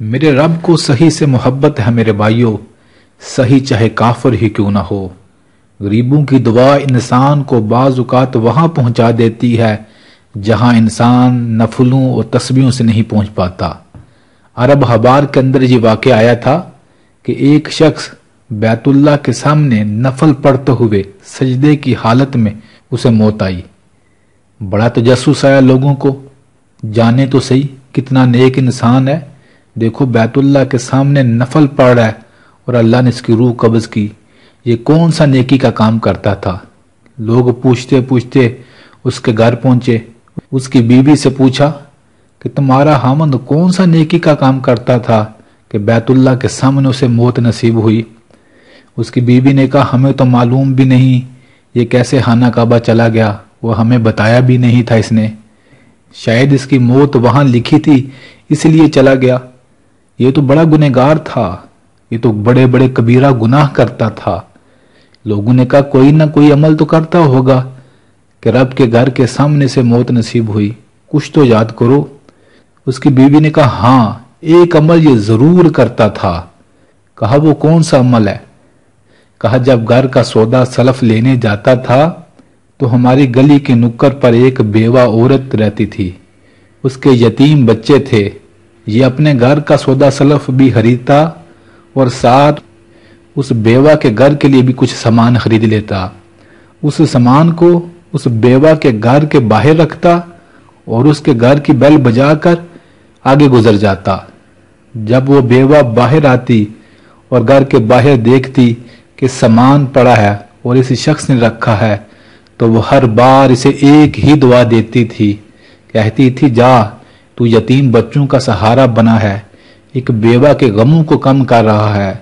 میرے رب کو صحیح سے محبت ہے میرے بھائیوں، صحیح چاہے کافر ہی کیوں نہ ہو۔ غریبوں کی دعا انسان کو بعض اوقات وہاں پہنچا دیتی ہے جہاں انسان نفلوں اور تسبیحوں سے نہیں پہنچ پاتا۔ عرب حبار کے اندر یہ واقعہ آیا تھا کہ ایک شخص بیت اللہ کے سامنے نفل پڑھتے ہوئے سجدے کی حالت میں اسے موت آئی۔ بڑا تجسس آیا لوگوں کو، جانے تو صحیح کتنا نیک انسان ہے، دیکھو بیت اللہ کے سامنے نفل پڑھ رہا ہے اور اللہ نے اس کی روح قبض کی، یہ کون سا نیکی کا کام کرتا تھا؟ لوگ پوچھتے پوچھتے اس کے گھر پہنچے، اس کی بیوی سے پوچھا کہ تمہارا خاوند کون سا نیکی کا کام کرتا تھا کہ بیت اللہ کے سامنے اسے موت نصیب ہوئی؟ اس کی بیوی نے کہا ہمیں تو معلوم بھی نہیں یہ کیسے خانہ کعبہ چلا گیا، وہ ہمیں بتایا بھی نہیں تھا اس نے، شاید اس کی موت وہاں لکھی تھی اس لیے چلا گیا، یہ تو بڑا گنہگار تھا، یہ تو بڑے بڑے کبیرہ گناہ کرتا تھا۔ لوگوں نے کہا کوئی نہ کوئی عمل تو کرتا ہوگا کہ رب کے گھر کے سامنے سے موت نصیب ہوئی، کچھ تو یاد کرو۔ اس کی بیوی نے کہا ہاں ایک عمل یہ ضرور کرتا تھا۔ کہا وہ کون سا عمل ہے؟ کہا جب گھر کا سودا سلف لینے جاتا تھا تو ہماری گلی کے نکر پر ایک بیوہ عورت رہتی تھی، اس کے یتیم بچے تھے، یہ اپنے گھر کا سودا سلف بھی خریدتا اور ساتھ اس بیوہ کے گھر کے لیے بھی کچھ سامان خرید لیتا، اس سامان کو اس بیوہ کے گھر کے باہر رکھتا اور اس کے گھر کی بیل بجا کر آگے گزر جاتا۔ جب وہ بیوہ باہر آتی اور گھر کے باہر دیکھتی کہ سامان پڑا ہے اور اس شخص نے رکھا ہے تو وہ ہر بار اسے ایک ہی دعا دیتی تھی، کہتی تھی جا تو یتیم بچوں کا سہارا بنا ہے، ایک بیوہ کے غموں کو کم کر رہا ہے،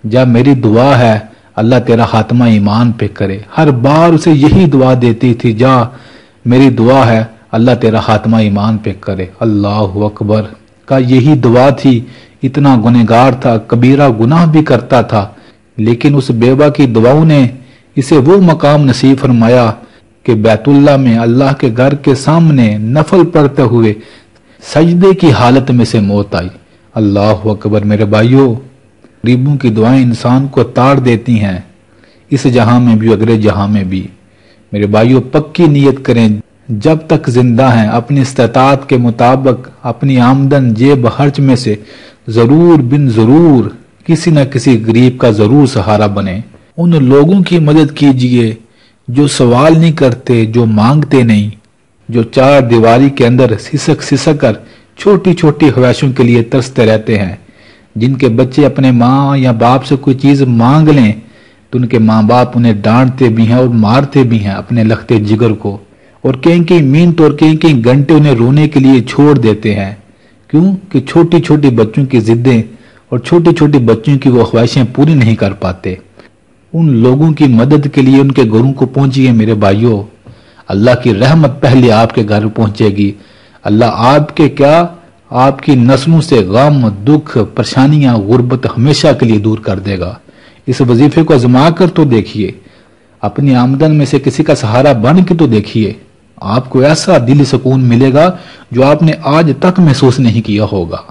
جا میری دعا ہے اللہ تیرا خاتمہ ایمان پہ کرے۔ ہر بار اسے یہی دعا دیتی تھی، جا میری دعا ہے اللہ تیرا خاتمہ ایمان پہ کرے۔ اللہ اکبر کا یہی دعا تھی، اتنا گنہگار تھا، کبیرہ گناہ بھی کرتا تھا، لیکن اس بیوہ کی دعاؤں نے اسے وہ مقام نصیب فرمایا کہ بیت اللہ میں اللہ کے گھر کے سامنے نفل پڑھتے ہوئے سجدے کی حالت میں سے موت آئی۔ اللہ اکبر میرے بھائیوں، غریبوں کی دعائیں انسان کو تاڑ دیتی ہیں، اس جہاں میں بھی اگلے جہاں میں بھی۔ میرے بھائیوں پکی نیت کریں، جب تک زندہ ہیں اپنی استطاعت کے مطابق اپنی آمدن جیب خرچ میں سے ضرور بن ضرور کسی نہ کسی غریب کا ضرور سہارا بنے۔ ان لوگوں کی مدد کیجئے جو سوال نہیں کرتے، جو مانگتے نہیں، جو چار دیواری کے اندر سسک سسک کر چھوٹی چھوٹی خواہشوں کے لیے ترستے رہتے ہیں، جن کے بچے اپنے ماں یا باپ سے کوئی چیز مانگ لیں تو ان کے ماں باپ انہیں ڈانٹتے بھی ہیں اور مارتے بھی ہیں اپنے لختے جگر کو، اور کئی منٹ اور کئی گھنٹے انہیں رونے کے لیے چھوڑ دیتے ہیں۔ کیوں کہ چھوٹی چھوٹی بچوں کی ضدیں اور چھوٹی چھوٹی بچوں کی وہ خواہشیں پوری نہیں کر پاتے۔ ان لوگوں کی مدد کے لیے ان کے گھروں کو پہنچیے میرے بھائیوں، اللہ کی رحمت پہلے آپ کے گھر پہنچے گی، اللہ آپ کے کیا آپ کی نسلوں سے غم، دکھ، پریشانیاں، غربت ہمیشہ کے لیے دور کر دے گا۔ اس وظیفے کو آزما کر تو دیکھیے، اپنی آمدن میں سے کسی کا سہارا بن کے تو دیکھیے، آپ کو ایسا دلی سکون ملے گا جو آپ نے آج تک محسوس نہیں کیا ہوگا۔